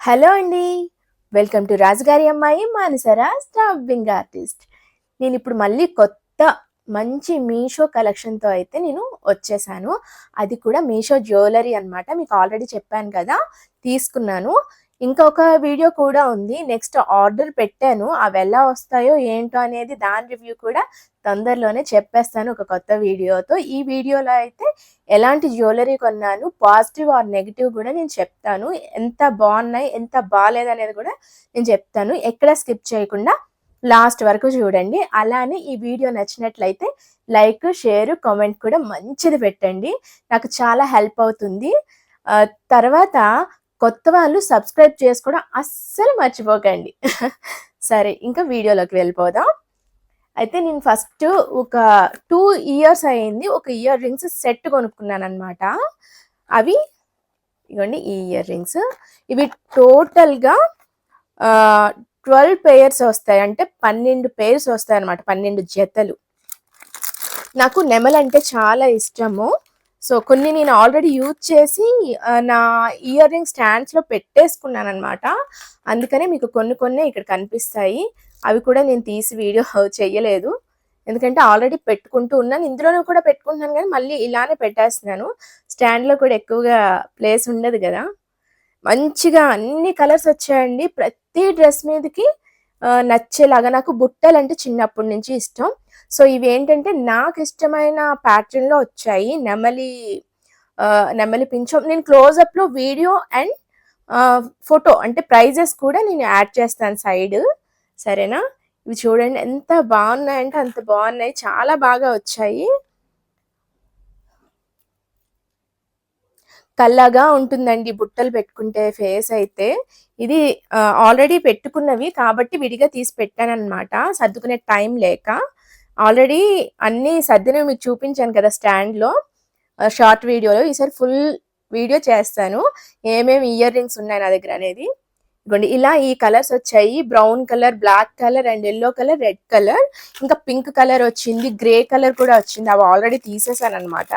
Hello అండి. Welcome to రాజుగారి అమ్మాయి మానసరా స్టాబింగ్ ఆర్టిస్ట్. నేనిప్పుడు మళ్ళీ కొత్త మంచి మీషో కలెక్షన్‌తో అయితే నేను వచ్చేసాను. అది కూడా మీషో జ్యువెలరీ అన్నమాట. మీకు ఆల్రెడీ చెప్పాను కదా! తీసుకున్నాను. ఇంకొక వీడియో కూడా ఉంది. నెక్స్ట్ ఆర్డర్ పెట్టాను. అవెలా వస్తాయో ఏంటో అనేది దాని రివ్యూ కూడా తొందరలోనే చెప్పేస్తాను ఒక కొత్త వీడియోతో. ఈ వీడియోలో అయితే ఎలాంటి జ్యువెలరీ కొన్నాను, పాజిటివ్ ఆర్ నెగెటివ్ కూడా నేను చెప్తాను. ఎంత బాగున్నాయి, ఎంత బాలేదనేది కూడా నేను చెప్తాను. ఎక్కడ స్కిప్ చేయకుండా లాస్ట్ వరకు చూడండి. అలానే ఈ వీడియో నచ్చినట్లయితే లైక్, షేర్, కామెంట్ కూడా మంచిది పెట్టండి. నాకు చాలా హెల్ప్ అవుతుంది. తర్వాత కొత్త వాళ్ళు సబ్స్క్రైబ్ చేసుకోవడం అస్సలు మర్చిపోకండి. సరే, ఇంకా వీడియోలోకి వెళ్ళిపోదాం. అయితే నేను ఫస్ట్ ఒక 2 ఇయర్స్ అయింది. ఒక ఇయర్ రింగ్స్ సెట్ కొనుక్కున్నానన్నమాట. అవి ఇగోండి ఈ ఇయర్ రింగ్స్. ఇవి టోటల్‌గా 12 పెయిర్స్ వస్తాయి. అంటే 12 పెయిర్స్ వస్తాయన్నమాట. 12 జతలు. నాకు నెమలంటే చాలా ఇష్టము. సో, కొన్ని నేను ఆల్రెడీ యూజ్ చేసి నా ఇయర్ రింగ్ స్టాండ్స్‌లో పెట్టేసుకున్నానన్నమాట. అందుకనే మీకు కొన్నే ఇక్కడ కనిపిస్తాయి. అవి కూడా నేను తీసి వీడియో చెయ్యలేదు. ఎందుకంటే ఆల్రెడీ పెట్టుకుంటూ ఉన్నాను. ఇందులోనూ కూడా పెట్టుకుంటున్నాను కానీ మళ్ళీ ఇలానే పెట్టేస్తున్నాను. స్టాండ్‌లో కూడా ఎక్కువగా ప్లేస్ ఉండదు గదా! మంచిగా అన్ని కలర్స్ వచ్చాయండి. ప్రతి డ్రెస్ మీదకి నచ్చేలాగా. నాకు బుట్టలంటే చిన్నప్పటి నుంచి ఇష్టం. సో, ఇవేంటంటే నాకిష్టమైన ప్యాటర్న్‌లో వచ్చాయి. నెమలి పించం. నేను క్లోజప్‌లో వీడియో అండ్ ఫోటో అంటే ప్రైజెస్ కూడా నేను యాడ్ చేస్తాను సైడ్. సరేనా? ఇవి చూడండి ఎంత బాగున్నాయంటే అంత బాగున్నాయి. చాలా బాగా వచ్చాయి. కల్లాగా ఉంటుందండి బుట్టలు పెట్టుకుంటే ఫేస్ అయితే. ఇది ఆల్రెడీ పెట్టుకున్నవి కాబట్టి విడిగా తీసి పెట్టానన్నమాట. సర్దుకునే టైం లేక. ఆల్రెడీ అన్నీ సర్దినవి మీకు చూపించాను కదా స్టాండ్‌లో షార్ట్ వీడియోలో. ఈసారి ఫుల్ వీడియో చేస్తాను. ఏమేమి ఇయర్ రింగ్స్ ఉన్నాయి నా దగ్గర అనేది. ఇదిగోండి ఇలా ఈ కలర్స్ వచ్చాయి. Brown colour, black colour and yellow colour, red colour, ఇంకా పింక్ కలర్ వచ్చింది. గ్రే కలర్ కూడా వచ్చింది. అవి ఆల్రెడీ తీసేసానన్నమాట.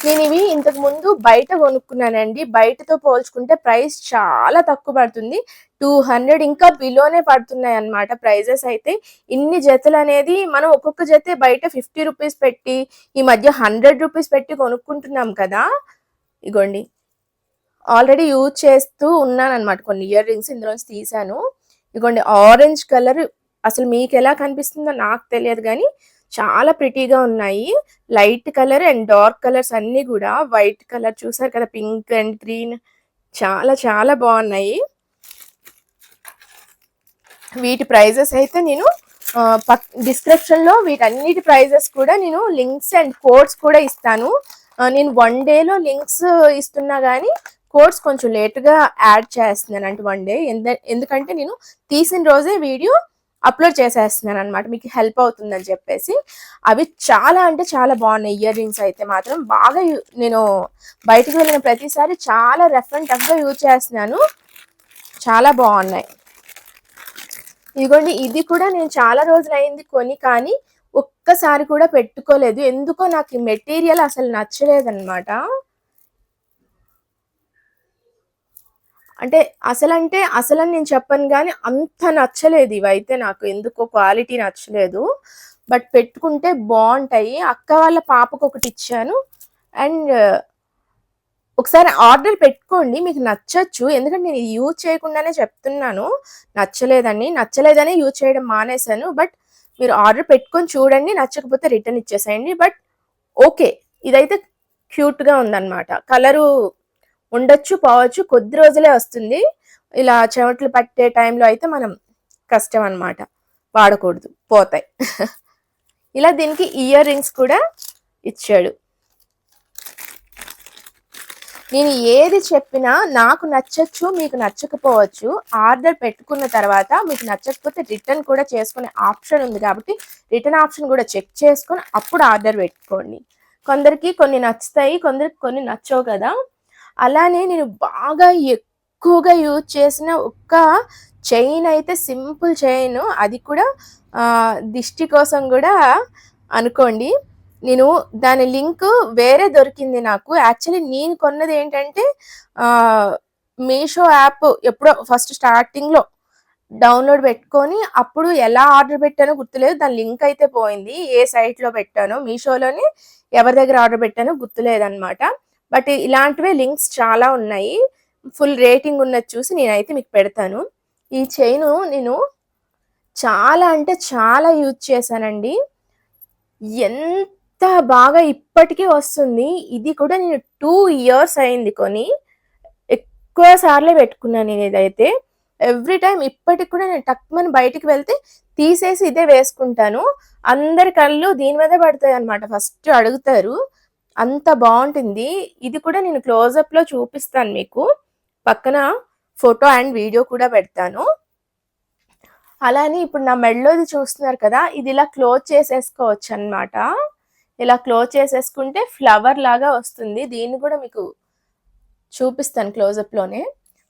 నేను ఇవి ఇంతకు ముందు బయట కొనుక్కున్నానండి. బయటతో పోల్చుకుంటే ప్రైస్ చాలా తక్కువ పడుతుంది. 200 ఇంకా బిలోనే పడుతున్నాయి అన్నమాట ప్రైజెస్ అయితే. ఇన్ని జతలు అనేది మనం ఒక్కొక్క జతే బయట 50 రూపీస్ పెట్టి, ఈ మధ్య 100 రూపీస్ పెట్టి కొనుక్కుంటున్నాం కదా! ఇగోండి ఆల్రెడీ యూజ్ చేస్తూ ఉన్నానన్నమాట. కొన్ని ఇయర్ రింగ్స్ ఇందులోంచి తీసాను. ఇగోండి ఆరెంజ్ కలర్ అసలు మీకు ఎలా కనిపిస్తుందో నాకు తెలియదు కానీ చాలా ప్రిటీగా ఉన్నాయి. Light colour and dark colours అన్నీ కూడా వైట్ కలర్ చూసారు కదా, పింక్ అండ్ గ్రీన్ చాలా చాలా బాగున్నాయి. వీటి ప్రైజెస్ అయితే నేను డిస్క్రిప్షన్లో వీటన్నిటి ప్రైజెస్ కూడా నేను లింక్స్ అండ్ కోడ్స్ కూడా ఇస్తాను. నేను 1 డేలో లింక్స్ ఇస్తున్నా కానీ కోడ్స్ కొంచెం లేట్గా యాడ్ చేస్తున్నాను. అంటే 1 డే ఎందుకంటే నేను తీసిన రోజే వీడియో అప్లోడ్ చేసేస్తున్నాను అనమాట. మీకు హెల్ప్ అవుతుందని చెప్పేసి. అవి చాలా అంటే చాలా బాగున్నాయి. ఇయర్ రింగ్స్ అయితే మాత్రం బాగా నేను బయటకు వెళ్ళిన ప్రతిసారి చాలా రఫ్ అండ్ టఫ్గా యూజ్ చేస్తున్నాను. చాలా బాగున్నాయి. ఇదిగోండి ఇది కూడా నేను చాలా రోజులు అయింది కొని, కానీ ఒక్కసారి కూడా పెట్టుకోలేదు. ఎందుకో నాకు ఈ మెటీరియల్ అసలు నచ్చలేదన్నమాట. అంటే అసలని నేను చెప్పను గానీ అంత నచ్చలేదు ఇవైతే నాకు. ఎందుకో క్వాలిటీ నచ్చలేదు. బట్ పెట్టుకుంటే బాగుంటాయి. అక్క వాళ్ళ పాపకు ఒకటి ఇచ్చాను. అండ్ ఒకసారి ఆర్డర్ పెట్టుకోండి, మీకు నచ్చచ్చు. ఎందుకంటే నేను యూజ్ చేయకుండానే చెప్తున్నాను నచ్చలేదని యూజ్ చేయడం మానేశాను. బట్ మీరు ఆర్డర్ పెట్టుకొని చూడండి, నచ్చకపోతే రిటర్న్ ఇచ్చేసేయండి. బట్ ఓకే, ఇదైతే క్యూట్గా ఉందన్నమాట. కలరు ఉండొచ్చు పోవచ్చు, కొద్ది రోజులే వస్తుంది. ఇలా చెమటలు పట్టే టైంలో అయితే మనం కష్టం అన్నమాట, వాడకూడదు, పోతాయి. ఇలా దీనికి ఇయర్ రింగ్స్ కూడా ఇచ్చాడు. నేను ఏది చెప్పినా నాకు నచ్చచ్చు, మీకు నచ్చకపోవచ్చు. ఆర్డర్ పెట్టుకున్న తర్వాత మీకు నచ్చకపోతే రిటర్న్ కూడా చేసుకునే ఆప్షన్ ఉంది కాబట్టి రిటర్న్ ఆప్షన్ కూడా చెక్ చేసుకొని అప్పుడు ఆర్డర్ పెట్టుకోండి. కొందరికి కొన్ని నచ్చుతాయి, కొందరికి కొన్ని నచ్చవు కదా. అలానే నేను బాగా ఎక్కువగా యూజ్ చేసిన ఒక్క చైన్ అయితే సింపుల్ చైన్, అది కూడా దిష్టి కోసం కూడా అనుకోండి. నేను దాని లింక్ వేరే దొరికింది నాకు. యాక్చువల్లీ నేను కొన్నది ఏంటంటే మీషో యాప్ ఎప్పుడో ఫస్ట్ స్టార్టింగ్‌లో డౌన్‌లోడ్ పెట్టుకొని అప్పుడు ఎలా ఆర్డర్ పెట్టానో గుర్తులేదు. దాని లింక్ అయితే పోయింది. ఏ సైట్‌లో పెట్టానో మీషోలోనే ఎవరి దగ్గర ఆర్డర్ పెట్టానో గుర్తులేదనమాట. బట్ ఇలాంటివే లింక్స్ చాలా ఉన్నాయి. ఫుల్ రేటింగ్ ఉన్నది చూసి నేనైతే మీకు పెడతాను. ఈ చైను నేను చాలా అంటే చాలా యూజ్ చేశానండి. ఎంత బాగా ఇప్పటికీ వస్తుంది. ఇది కూడా నేను 2 ఇయర్స్ అయింది కొని. ఎక్కువ సార్లే పెట్టుకున్నాను నేనిదైతే. ఎవ్రీ టైమ్ ఇప్పటికి కూడా నేను టక్‌మని బయటికి వెళ్తే తీసేసి ఇదే వేసుకుంటాను. అందరి కళ్ళు దీని మీదే పడతాయన్నమాట. ఫస్ట్ అడుగుతారు. అంత బావుంటుంది. ఇది కూడా నేను క్లోజప్‌లో చూపిస్తాను మీకు. పక్కన ఫోటో అండ్ వీడియో కూడా పెడతాను. అలానే ఇప్పుడు నా మెడలోది చూస్తున్నారు కదా! ఇది ఇలా క్లోజ్ చేసేసుకోవచ్చనమాట. ఇలా క్లోజ్ చేసేసుకుంటే ఫ్లవర్ లాగా వస్తుంది. దీన్ని కూడా మీకు చూపిస్తాను క్లోజప్‌లోనే.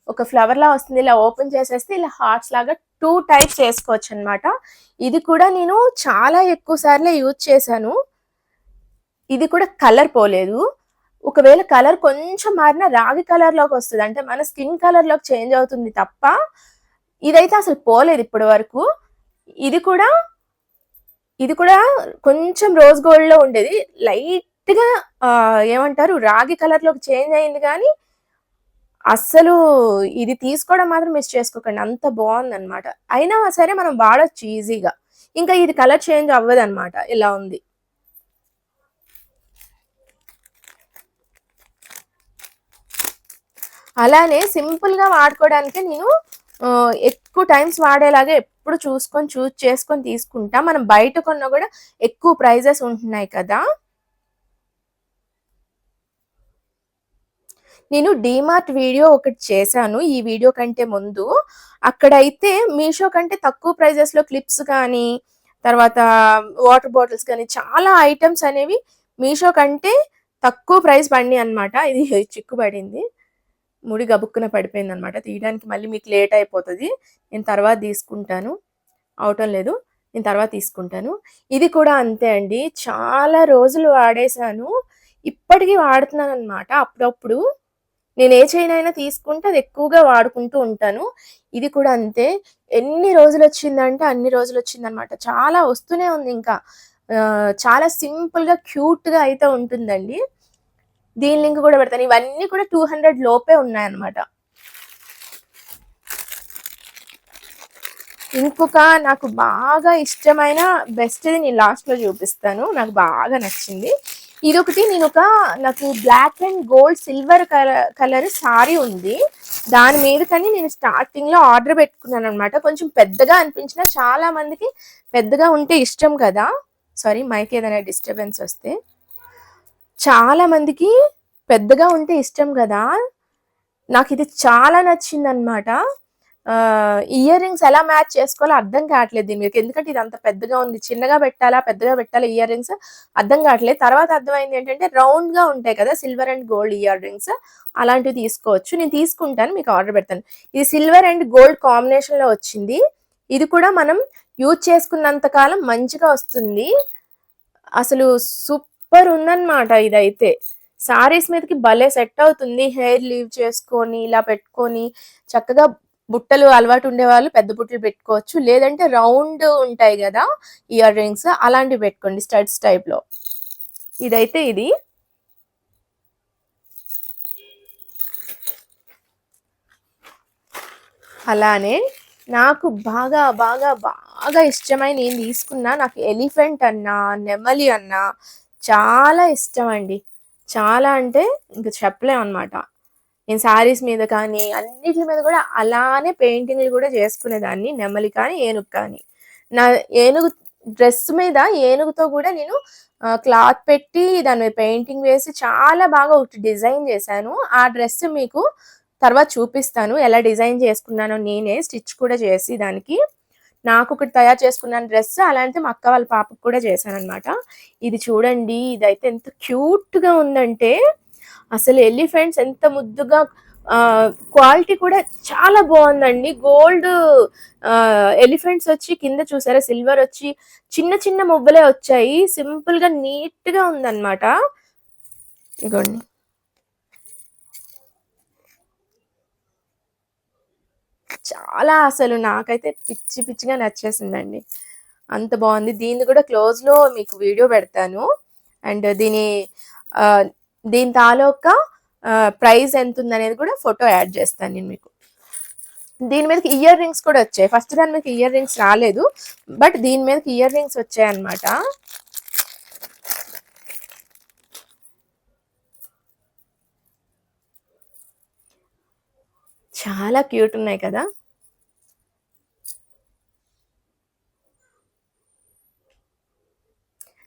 ఒక ఫ్లవర్‌లా వస్తుంది. ఇలా ఓపెన్ చేసేస్తే ఇలా హార్ట్స్ లాగా 2 టైప్స్ చేసుకోవచ్చనమాట. ఇది కూడా నేను చాలా ఎక్కువ సార్లే యూజ్ చేశాను. ఇది కూడా కలర్ పోలేదు. ఒకవేళ కలర్ కొంచెం మారినా రాగి కలర్‌లోకి వస్తది. అంటే మన స్కిన్ కలర్‌లోకి చేంజ్ అవుతుంది తప్ప, ఇదైతే అసలు పోలేదు ఇప్పటి వరకు. ఇది కూడా కొంచెం రోజ్ గోల్డ్‌లో ఉండేది. లైట్‌గా ఏమంటారు రాగి కలర్‌లోకి చేంజ్ అయింది గానీ, అస్సలు ఇది తీసుకోవడం మాత్రం మిస్ చేసుకోకండి. అంత బావుందనమాట. అయినా సరే మనం వాడొచ్చు ఈజీగా. ఇంకా ఇది కలర్ చేంజ్ అవ్వదనమాట. ఇలా ఉంది. అలానే సింపుల్‌గా వాడుకోవడానికే నేను ఎక్కువ టైమ్స్ వాడేలాగా ఎప్పుడు చూజ్ చేసుకొని తీసుకుంటా. మనం బయట కొన్నా కూడా ఎక్కువ ప్రైజెస్ ఉంటున్నాయి కదా! నేను డీమార్ట్ వీడియో ఒకటి చేశాను. ఈ వీడియో కంటే ముందు. అక్కడైతే మీషో కంటే తక్కువ ప్రైజెస్‌లో క్లిప్స్ కానీ, తర్వాత వాటర్ బాటిల్స్ కానీ చాలా ఐటెమ్స్ అనేవి మీషో కంటే తక్కువ ప్రైస్ పడినాయన్నమాట. ఇది చిక్కు పడింది. ముడి గబుక్కున పడిపోయిందనమాట. తీయడానికి మళ్ళీ మీకు లేట్ అయిపోతది. నేను తర్వాత తీసుకుంటాను. అవటం లేదు. నేను తర్వాత తీసుకుంటాను. ఇది కూడా అంతే అండి. చాలా రోజులు వాడేశాను. ఇప్పటికి వాడుతున్నాననమాట అప్పుడప్పుడు. నేను ఏ చైన్ అయినా తీసుకుంటే అది ఎక్కువగా వాడుకుంటూ ఉంటాను. ఇది కూడా అంతే. ఎన్ని రోజులొచ్చిందంటే అన్ని రోజులొచ్చిందనమాట. చాలా వస్తూనే ఉంది ఇంకా. చాలా సింపుల్‌గా, క్యూట్‌గా అయితే ఉంటుందండి. దీని లింక్ కూడా పెడతాను. ఇవన్నీ కూడా 200 లోపే ఉన్నాయన్నమాట. ఇంకొక నాకు బాగా ఇష్టమైన బెస్ట్‌ది నేను లాస్ట్‌లో చూపిస్తాను. నాకు బాగా నచ్చింది. ఇదొకటి నాకు black and gold silver colour sari ఉంది. దాని మీదకని నేను స్టార్టింగ్‌లో ఆర్డర్ పెట్టుకున్నాననమాట. కొంచెం పెద్దగా అనిపించినా చాలా మందికి పెద్దగా ఉంటే ఇష్టం కదా! సారీ మైక్ ఏదైనా డిస్టర్బెన్స్ వస్తే. చాలా మందికి పెద్దగా ఉంటే ఇష్టం గదా! నాకిది చాలా నచ్చిందనమాట. ఇయర్ రింగ్స్ ఎలా మ్యాచ్ చేసుకోవాలో అర్థం కావట్లేదు దీని మీదకి. ఎందుకంటే ఇది అంత పెద్దగా ఉంది. చిన్నగా పెట్టాలా? పెద్దగా పెట్టాలా? ఇయర్ రింగ్స్ అర్థం కావట్లేదు. తర్వాత అర్థమైంది ఏంటంటే రౌండ్‌గా ఉంటాయి కదా! Silver and gold ear rings అలాంటివి తీసుకోవచ్చు. నేను తీసుకుంటాను. మీకు ఆర్డర్ పెడతాను. ఇది సిల్వర్ అండ్ గోల్డ్ కాంబినేషన్‌లో వచ్చింది. ఇది కూడా మనం యూజ్ చేసుకున్నంత కాలం మంచిగా వస్తుంది. అసలు సూపర్ ఉందన్నమాట ఇదైతే. సారీస్ మీదకి భలే సెట్ అవుతుంది. హెయిర్ లీవ్ చేసుకొని, ఇలా పెట్టుకొని చక్కగా బుట్టలు అలవాటు ఉండేవాళ్ళు పెద్ద బుట్టలు పెట్టుకోవచ్చు. లేదంటే రౌండ్ ఉంటాయి గదా! ఇయర్ రింగ్స్ అలాంటివి పెట్టుకోండి స్టడ్స్ టైప్‌లో. ఇదైతే ఇది. అలానే నాకు బాగా ఇష్టమై నేను తీసుకున్న నాకు ఎలిఫెంట్ అన్నా, నెమలి అన్నా చాలా ఇష్టమండి. చాలా అంటే ఇంక చెప్పలేమనమాట. నేను శారీస్ మీద కానీ, అన్నిట్లి మీద కూడా అలానే పెయింటింగ్‌లు కూడా చేసుకునేదాన్ని. నెమలి కానీ, ఏనుగు కానీ. నా ఏనుగు డ్రెస్ మీద ఏనుగుతో కూడా నేను క్లాత్ పెట్టి దాని మీద పెయింటింగ్ వేసి చాలా బాగా ఒకటి డిజైన్ చేశాను. ఆ డ్రెస్ మీకు తర్వాత చూపిస్తాను. ఎలా డిజైన్ చేసుకున్నానో నేనే స్టిచ్ కూడా చేసి దానికి. నాకొకటి తయారు చేసుకున్నాను డ్రెస్. అలాంటిది మా అక్క వాళ్ళ పాపకి కూడా చేశాననమాట. ఇది చూడండి. ఇదైతే ఎంత క్యూట్‌గా ఉందంటే అసలు ఎలిఫెంట్స్ ఎంత ముద్దుగా క్వాలిటీ కూడా చాలా బాగుందండి. గోల్డ్ ఎలిఫెంట్స్ వచ్చి కింద చూసారా, సిల్వర్ వచ్చి చిన్న చిన్న మువ్వలే వచ్చాయి. సింపుల్ గా నీట్ గా ఉందన్నమాట. ఇగోండి, చాలా అసలు నాకైతే పిచ్చి పిచ్చిగా నచ్చేసిందండి. అంత బాగుంది. దీన్ని కూడా క్లోజ్ లో మీకు వీడియో పెడతాను. అండ్ ఆ, దీని తాలూకా ప్రైస్ ఎంత ఉందనేది కూడా ఫోటో యాడ్ చేస్తాను నేను మీకు. దీని మీదకి ఇయర్ రింగ్స్ కూడా వచ్చాయి. ఫస్ట్ దాని మీదకి ఇయర్ రింగ్స్ రాలేదు, బట్ దీని మీదకి ఇయర్ రింగ్స్ వచ్చాయి అన్నమాట. చాలా క్యూట్ ఉన్నాయి కదా.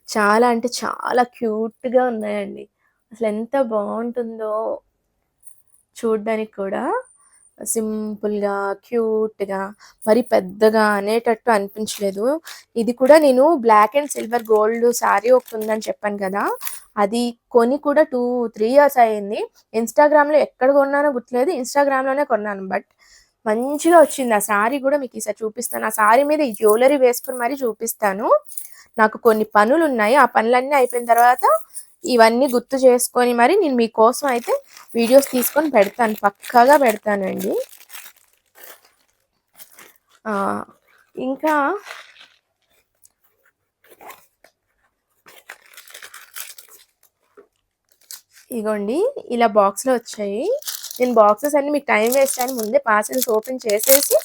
చాలా అంటే చాలా క్యూట్ గా ఉన్నాయండి. అసలు ఎంత బాగుంటుందో చూడ్డానికి కూడా. సింపుల్‌గా, క్యూట్‌గా, మరి పెద్దగా అనేటట్టు అనిపించలేదు. ఇది కూడా నేను black and silver gold sari ఒకటుందని చెప్పాను కదా! అది కొని కూడా 2, 3 ఇయర్స్ అయింది. ఇన్‌స్టాగ్రామ్‌లో ఎక్కడ కొన్నానో గుర్తులేదు. ఇన్‌స్టాగ్రామ్‌లోనే కొన్నాను. బట్ మంచిగా వచ్చింది. ఆ శారీ కూడా మీకు ఈసారి చూపిస్తాను. ఆ శారీ మీద ఈ జ్యువెలరీ వేసుకొని మరీ చూపిస్తాను. నాకు కొన్ని పనులున్నాయి. ఆ పనులన్నీ అయిపోయిన తర్వాత ఇవన్నీ గుర్తు చేసుకొని మరి నేను మీకోసం అయితే వీడియోస్ తీసుకొని పెడతాను. పక్కాగా పెడతానండి. ఇంకా ఇగోండి, ఇలా బాక్స్లో వచ్చాయి. నేను బాక్సెస్ అన్ని మీకు టైం వేస్ట్ అని ముందే పార్సెల్స్ ఓపెన్ చేసేసి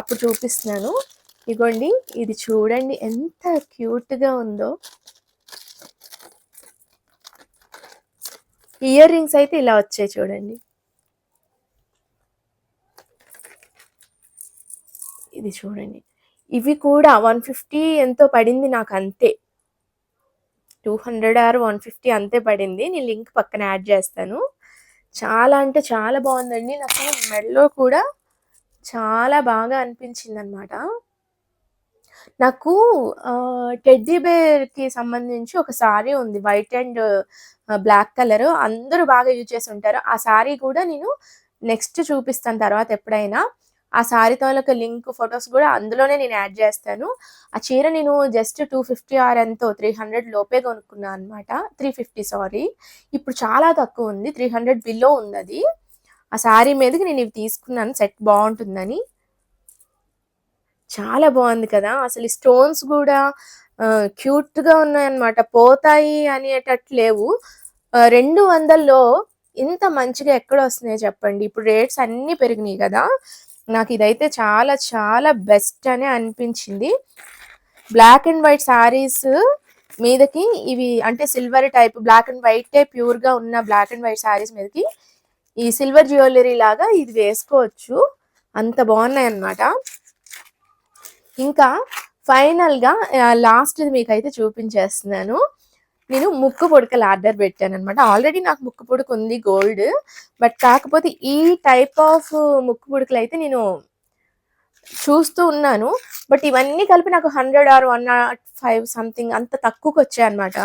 అప్పుడు చూపిస్తున్నాను. ఇగోండి, ఇది చూడండి ఎంత క్యూట్గా ఉందో. ఇయర్ రింగ్స్ అయితే ఇలా వచ్చాయి చూడండి. ఇది చూడండి, ఇవి కూడా 150 ఎంతో పడింది నాకు, అంతే. 200 ఆర్ 150 అంతే పడింది. నేను లింక్ పక్కన యాడ్ చేస్తాను. చాలా అంటే చాలా బాగుందండి. నాకు మెడలో కూడా చాలా బాగా అనిపించింది అనమాట. నాకు టెడ్డీ బేర్కి సంబంధించి ఒక సారీ ఉంది, వైట్ అండ్ బ్లాక్ కలర్. అందరూ బాగా యూజ్ చేసి ఉంటారు. ఆ సారీ కూడా నేను నెక్స్ట్ చూపిస్తాను తర్వాత ఎప్పుడైనా. ఆ సారీ తాలూకా లింక్, ఫొటోస్ కూడా అందులోనే నేను యాడ్ చేస్తాను. ఆ చీర నేను జస్ట్ 250 ఆర్ ఎంతో 300 లోపే కొనుక్కున్నాను అనమాట. 350 సారీ. ఇప్పుడు చాలా తక్కువ ఉంది, 300 బిలో ఉంది అది. ఆ సారీ మీదకి నేను ఇవి తీసుకున్నాను, సెట్ బాగుంటుందని. చాలా బాగుంది కదా. అసలు ఈ స్టోన్స్ కూడా క్యూట్గా ఉన్నాయన్నమాట. పోతాయి అనేటట్టు లేవు. 200లో ఇంత మంచిగా ఎక్కడ వస్తున్నాయి చెప్పండి. ఇప్పుడు రేట్స్ అన్నీ పెరిగినాయి కదా. నాకు ఇదైతే చాలా చాలా బెస్ట్ అని అనిపించింది. బ్లాక్ అండ్ వైట్ శారీస్ మీదకి ఇవి, అంటే silver type black and white ప్యూర్గా ఉన్న బ్లాక్ అండ్ వైట్ శారీస్ మీదకి ఈ సిల్వర్ జ్యువెలరీ లాగా ఇది వేసుకోవచ్చు. అంత బాగున్నాయి అన్నమాట. ఇంకా ఫైనల్గా లాస్ట్ మీకైతే చూపించేస్తున్నాను. నేను ముక్కు పుడకలు ఆర్డర్ పెట్టాను అనమాట. ఆల్రెడీ నాకు ముక్కు పుడక ఉంది గోల్డ్, బట్ కాకపోతే ఈ టైప్ ఆఫ్ ముక్కు పుడకలు అయితే నేను చూస్తూ ఉన్నాను. బట్ ఇవన్నీ కలిపి నాకు 100 ఆర్ 105 సంథింగ్ అంత తక్కువకి వచ్చాయన్నమాట.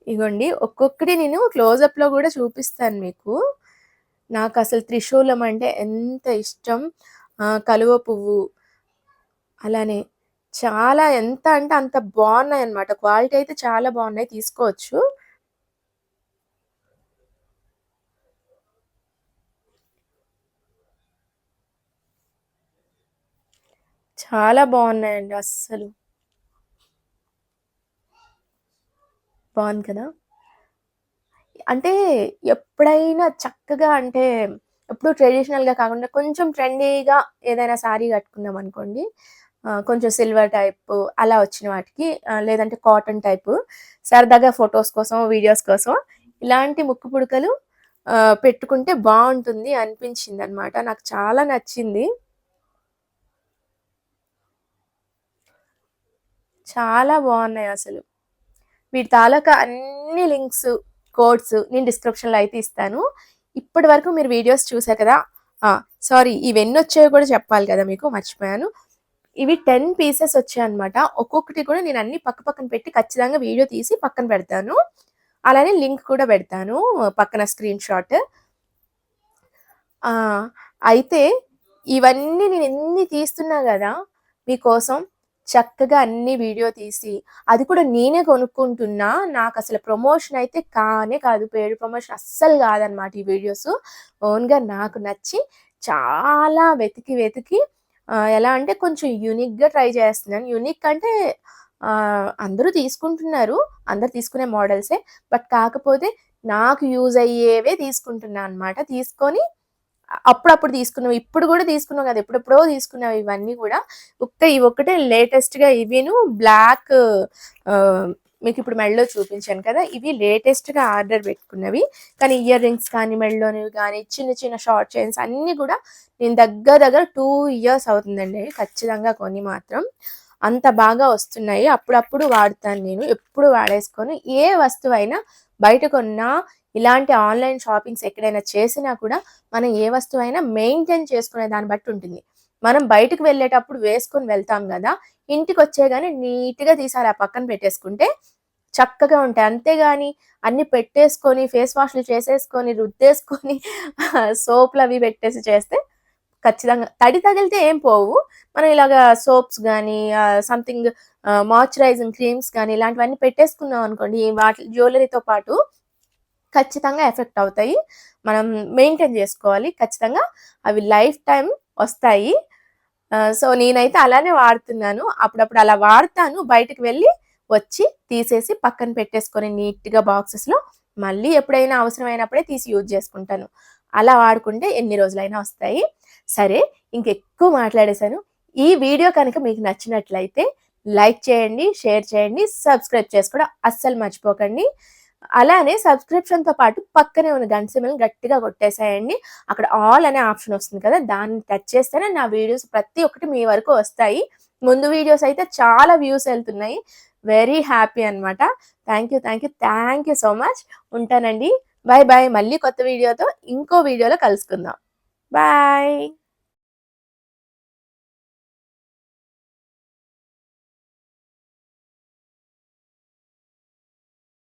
ఇగోండి, ఒక్కొక్కటి నేను క్లోజప్లో కూడా చూపిస్తాను మీకు. నాకు అసలు త్రిశూలం అంటే ఎంత ఇష్టం. కలువ పువ్వు, అలానే చాలా ఎంత అంటే అంత బాగున్నాయి అన్నమాట. క్వాలిటీ అయితే చాలా బాగున్నాయి, తీసుకోవచ్చు. చాలా బాగున్నాయండి అస్సలు. బాగుంది కదా. అంటే ఎప్పుడైనా చక్కగా, అంటే ఎప్పుడు ట్రెడిషనల్గా కాకుండా కొంచెం ట్రెండీగా ఏదైనా శారీ కట్టుకున్నాం అనుకోండి, కొంచెం సిల్వర్ టైప్ అలా వచ్చిన వాటికి, లేదంటే కాటన్ టైపు సరదాగా ఫొటోస్ కోసం, వీడియోస్ కోసం ఇలాంటి ముక్కు పుడకలు పెట్టుకుంటే బాగుంటుంది అనిపించింది అనమాట. నాకు చాలా నచ్చింది. చాలా బాగున్నాయి అసలు. వీటి తాలూకా అన్ని లింక్స్, కోడ్స్ నేను డిస్క్రిప్షన్లో అయితే ఇస్తాను. ఇప్పటి వరకు మీరు వీడియోస్ చూసారు కదా. సారీ, ఇవన్నీ వచ్చాయో కూడా చెప్పాలి కదా మీకు, మర్చిపోయాను. ఇవి 10 పీసెస్ వచ్చాయన్నమాట. ఒక్కొక్కటి కూడా నేను అన్ని పక్క పక్కన పెట్టి ఖచ్చితంగా వీడియో తీసి పక్కన పెడతాను. అలానే లింక్ కూడా పెడతాను పక్కన, స్క్రీన్ షాట్. ఆ! అయితే ఇవన్నీ నేనెన్ని తీస్తున్నా గదా! మీకోసం చక్కగా అన్ని వీడియో తీసి, అది కూడా నేనే కొనుక్కుంటున్నా. నాకసలు ప్రమోషన్ అయితే కానే కాదు. పెయిడ్ ప్రమోషన్ అస్సలు గాదనమాట ఈ వీడియోసు. ఓన్‌గా నాకు నచ్చి చాలా వెతికి, వెతికి ఎలా అంటే కొంచెం యూనిక్‌గా ట్రై చేస్తున్నాను. యూనిక్ అంటే అందరూ తీసుకుంటున్నారు. అందరూ తీసుకునే మోడల్సే. బట్ కాకపోతే నాకు యూజ్ అయ్యేవే తీసుకుంటున్నా అనమాట. తీసుకొని అప్పుడప్పుడు తీసుకున్నవి. ఇప్పుడు గూడా తీసుకున్నాం గదా! ఎప్పుడెప్పుడో తీసుకున్నవి ఇవన్నీ గూడా. ఇవొక్కటే లేటెస్ట్‌గా ఇవిను బ్లాక్ ఆహ్, మీకిప్పుడు మెడలో చూపించాను కదా! ఇవి లేటెస్ట్‌గా ఆర్డర్ పెట్టుకున్నవి. కానీ ఇయర్ రింగ్స్ కానీ, మెడలోనివి గానీ, చిన్న చిన్న షార్ట్ చైన్స్ అన్నీ గూడా నేను దగ్గర దగ్గర 2 ఇయర్స్ అవుతుందండి ఖచ్చితంగా కొని మాత్రం. అంత బాగా వస్తున్నాయి. అప్పుడప్పుడు వాడతాను నేను. ఎప్పుడు వాడేసుకోను. ఏ వస్తువైనా బయట కొన్నా, ఇలాంటి ఆన్‌లైన్ షాపింగ్స్ ఎక్కడైనా చేసినా కూడా మనం ఏ వస్తువైనా మెయింటైన్ చేసుకునే దాన్ని బట్టి ఉంటుంది. మనం బయటకి వెళ్ళేటప్పుడు వేసుకొని వెళ్తాం గదా! ఇంటికొచ్చేగానే నీట్‌గా తీసి అలా పక్కన పెట్టేసుకుంటే చక్కగా ఉంటాయి. అంతేగాని అన్నీ పెట్టేసుకొని, ఫేస్ వాష్‌లు చేసేసుకొని, రుద్దేసుకొని సోపులవి పెట్టేసి చేస్తే ఖచ్చితంగా తడి తగిలితే ఏం పోవు. మనం ఇలాగా సోప్స్ గానీ, సంథింగ్ మాయిశ్చరైజింగ్ క్రీమ్స్ గానీ, ఇలాంటివన్నీ పెట్టేసుకున్నాం అనుకోండి, వాటి జ్యువెల్లరీతో పాటు ఖచ్చితంగా ఎఫెక్ట్ అవుతాయి. మనం మెయింటైన్ జేసుకోవాలి. ఖచ్చితంగా అవి లైఫ్ టైమ్ వస్తాయి. సో, నేనైతే అలానే వాడుతున్నాను. అప్పుడప్పుడు అలా వాడతాను. బయటకి వెళ్ళి, వచ్చి తీసేసి పక్కన పెట్టేసుకొని నీట్‌గా బాక్సెస్‌లో మళ్ళీ ఎప్పుడైనా అవసరమైనప్పుడే తీసి యూజ్ జేసుకుంటాను. అలా వాడుకుంటే ఎన్ని రోజులైనా వస్తాయి. సరే, ఇంకెక్కువ మాట్లాడేశాను. ఈ వీడియో కనుక మీకు నచ్చినట్లయితే లైక్ చేయండి, షేర్ చేయండి, సబ్స్క్రైబ్ చేసుకోవడం అస్సలు మర్చిపోకండి. అలానే సబ్స్క్రిప్షన్‌తో పాటు పక్కనే ఉన్న గంట సింబల్‌ని గట్టిగా కొట్టేసేయండి. అక్కడ ఆల్ అనే ఆప్షన్ వస్తుంది కదా! దాన్ని టచ్ చేస్తేనే నా వీడియోస్ ప్రతి ఒక్కటి మీ వరకు వస్తాయి. ముందు వీడియోస్ అయితే చాలా వ్యూస్ ఎళ్తున్నాయి. వెరీ హ్యాపీ అనమాట. Thank you so much. ఉంటానండి. Bye bye. మళ్ళీ కొత్త వీడియోతో ఇంకో వీడియోలో కలుసుకుందాం. బాయ్.